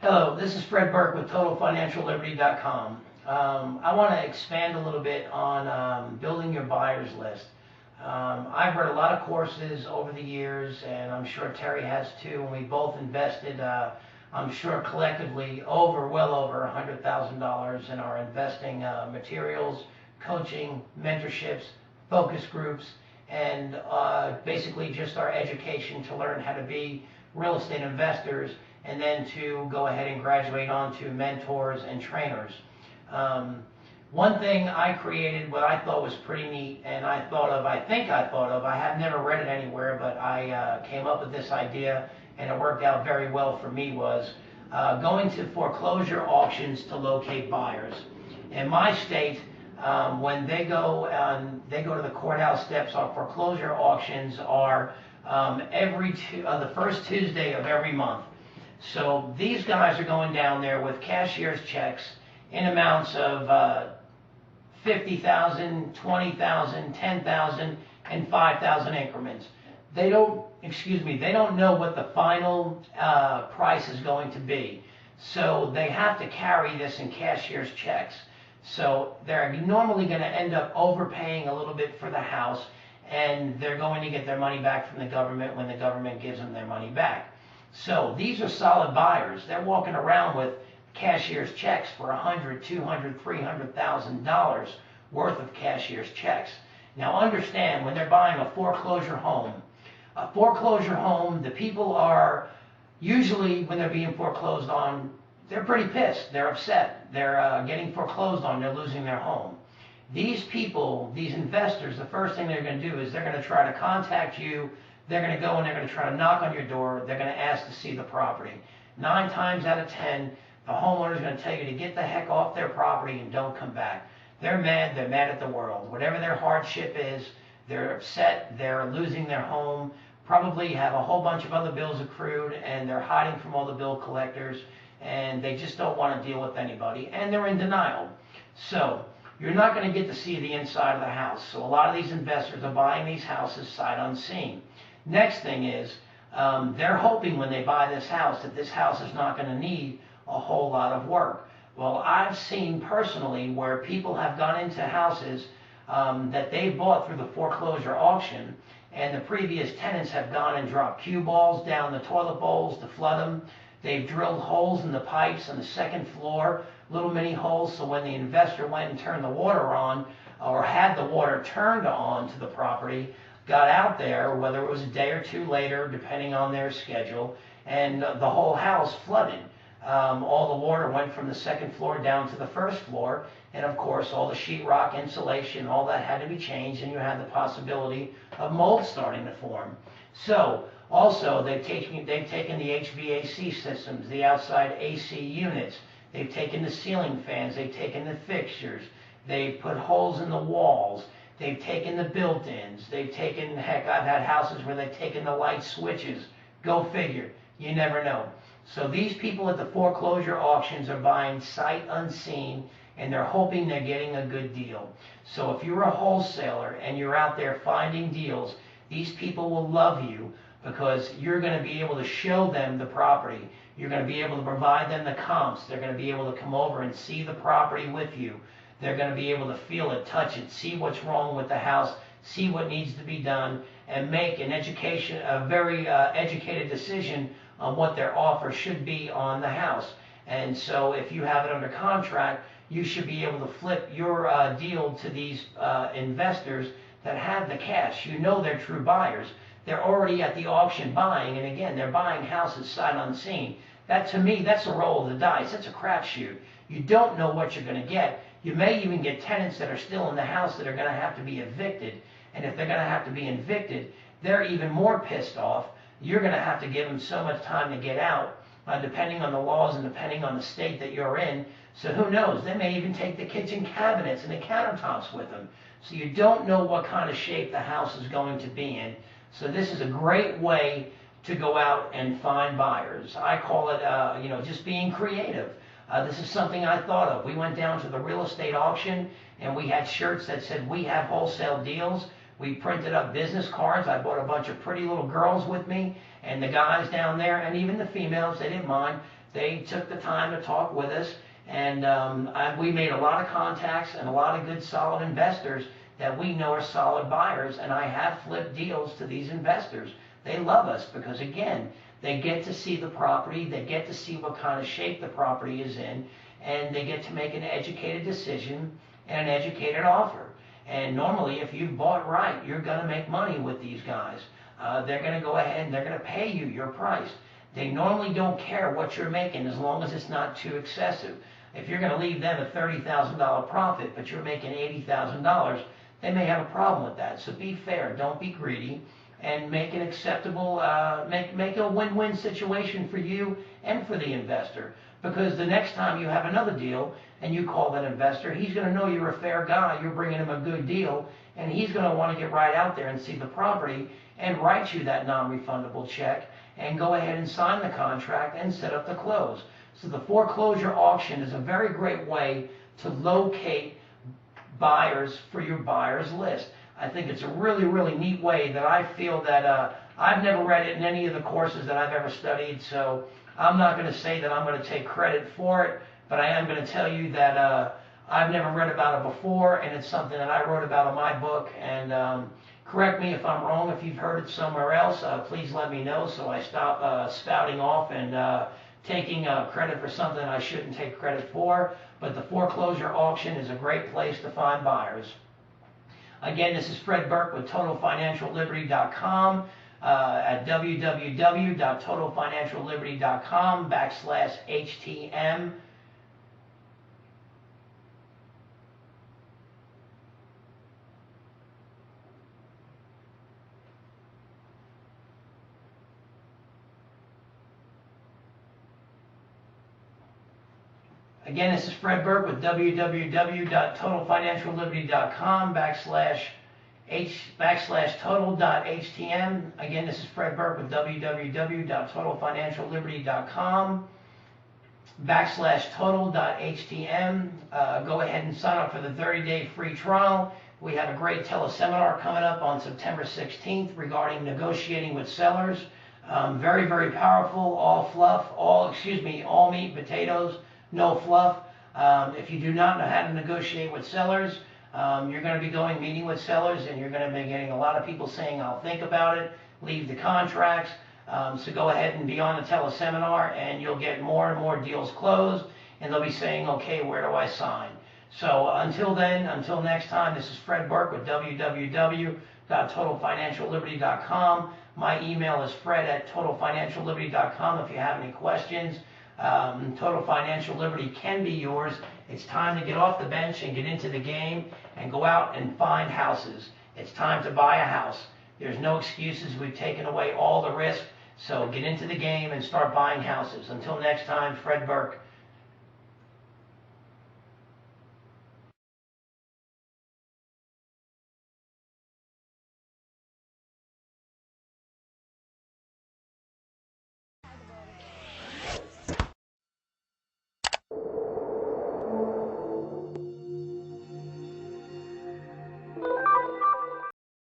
Hello, this is Fred Burke with TotalFinancialLiberty.com. I want to expand a little bit on building your buyers list. I've read a lot of courses over the years, and I'm sure Terry has too, and we both invested, I'm sure collectively, well over $100,000 in our investing materials, coaching, mentorships, focus groups, and basically just our education to learn how to be real estate investors, and then to go ahead and graduate on to mentors and trainers. One thing I created, what I thought was pretty neat, and I have never read it anywhere, but I came up with this idea, and it worked out very well for me, was going to foreclosure auctions to locate buyers. In my state, when they go to the courthouse steps, our foreclosure auctions are the first Tuesday of every month. So these guys are going down there with cashier's checks in amounts of $50,000, $20,000, $10,000, and $5,000 increments. They don't know what the final price is going to be. So they have to carry this in cashier's checks. So they're normally going to end up overpaying a little bit for the house, and they're going to get their money back from the government when the government gives them their money back. So these are solid buyers. They're walking around with cashier's checks for $100,000, $200,000, $300,000 worth of cashier's checks. Now understand, when they're buying a foreclosure home, the people are usually, when they're being foreclosed on, they're pretty pissed. They're upset. They're getting foreclosed on. They're losing their home. These people, these investors, the first thing they're going to do is they're going to try to contact you. They're going to go and they're going to try to knock on your door. They're going to ask to see the property. 9 times out of 10, the homeowner is going to tell you to get the heck off their property and don't come back. They're mad at the world. Whatever their hardship is, they're upset, they're losing their home, probably have a whole bunch of other bills accrued, and they're hiding from all the bill collectors, and they just don't want to deal with anybody, and they're in denial. So you're not going to get to see the inside of the house. So a lot of these investors are buying these houses sight unseen. Next thing is, they're hoping when they buy this house that this house is not going to need a whole lot of work. Well, I've seen personally where people have gone into houses that they bought through the foreclosure auction, and the previous tenants have gone and dropped cue balls down the toilet bowls to flood them. They've drilled holes in the pipes on the second floor, little mini holes, so when the investor went and turned the water on, or had the water turned on to the property, got out there, whether it was a day or two later, depending on their schedule, and the whole house flooded. All the water went from the second floor down to the first floor, and of course all the sheetrock insulation, all that had to be changed, and you had the possibility of mold starting to form. So also they've taken the HVAC systems, the outside AC units, they've taken the ceiling fans, they've taken the fixtures, they've put holes in the walls, they've taken the built-ins, they've taken, heck, I've had houses where they've taken the light switches. Go figure, you never know. So these people at the foreclosure auctions are buying sight unseen, and they're hoping they're getting a good deal. So if you're a wholesaler and you're out there finding deals, these people will love you because you're going to be able to show them the property. You're going to be able to provide them the comps. They're going to be able to come over and see the property with you. They're going to be able to feel it, touch it, see what's wrong with the house, see what needs to be done, and make a very educated decision on what their offer should be on the house. And so if you have it under contract, you should be able to flip your deal to these investors that have the cash. You know they're true buyers. They're already at the auction buying, and again, they're buying houses sight unseen. That, to me, that's a roll of the dice. That's a crapshoot. You don't know what you're going to get. You may even get tenants that are still in the house that are going to have to be evicted. And if they're going to have to be evicted, they're even more pissed off. You're going to have to give them so much time to get out, depending on the laws and depending on the state that you're in. So who knows? They may even take the kitchen cabinets and the countertops with them. So you don't know what kind of shape the house is going to be in. So this is a great way to go out and find buyers. I call it, just being creative. This is something I thought of. We went down to the real estate auction, and we had shirts that said, "We have wholesale deals." We printed up business cards. I brought a bunch of pretty little girls with me, and the guys down there, and even the females, they didn't mind. They took the time to talk with us, and we made a lot of contacts and a lot of good solid investors that we know are solid buyers, and I have flipped deals to these investors. They love us because, again, they get to see the property, they get to see what kind of shape the property is in, and they get to make an educated decision and an educated offer. And normally, if you've bought right, you're going to make money with these guys. They're going to go ahead and they're going to pay you your price. They normally don't care what you're making as long as it's not too excessive. If you're going to leave them a $30,000 profit, but you're making $80,000, they may have a problem with that. So be fair, don't be greedy, and make an acceptable, make a win-win situation for you and for the investor. Because the next time you have another deal and you call that investor, he's going to know you're a fair guy, you're bringing him a good deal, and he's going to want to get right out there and see the property and write you that non-refundable check and go ahead and sign the contract and set up the close. So the foreclosure auction is a very great way to locate buyers for your buyer's list. I think it's a really, really neat way that I feel that I've never read it in any of the courses that I've ever studied, so I'm not going to say that I'm going to take credit for it, but I am going to tell you that I've never read about it before, and it's something that I wrote about in my book. And correct me if I'm wrong. If you've heard it somewhere else, please let me know so I stop spouting off and taking credit for something I shouldn't take credit for. But the foreclosure auction is a great place to find buyers. Again, this is Fred Burke with TotalFinancialLiberty.com. At www.totalfinancialliberty.com/HTM. Again, this is Fred Burke with www.totalfinancialliberty.com/total.htm. Again, this is Fred Burke with www.totalfinancialliberty.com/total.htm. Go ahead and sign up for the 30-day free trial. We have a great teleseminar coming up on September 16th regarding negotiating with sellers. Very, very powerful, all fluff, all meat, potatoes, no fluff. If you do not know how to negotiate with sellers, you're going to be meeting with sellers, and you're going to be getting a lot of people saying, I'll think about it, leave the contracts. So go ahead and be on the teleseminar, and you'll get more and more deals closed, and they'll be saying, okay, where do I sign? So until then, until next time, this is Fred Burke with www.totalfinancialliberty.com. My email is fred@totalfinancialliberty.com if you have any questions. Total Financial Liberty can be yours. It's time to get off the bench and get into the game and go out and find houses. It's time to buy a house. There's no excuses. We've taken away all the risk. So get into the game and start buying houses. Until next time, Fred Burke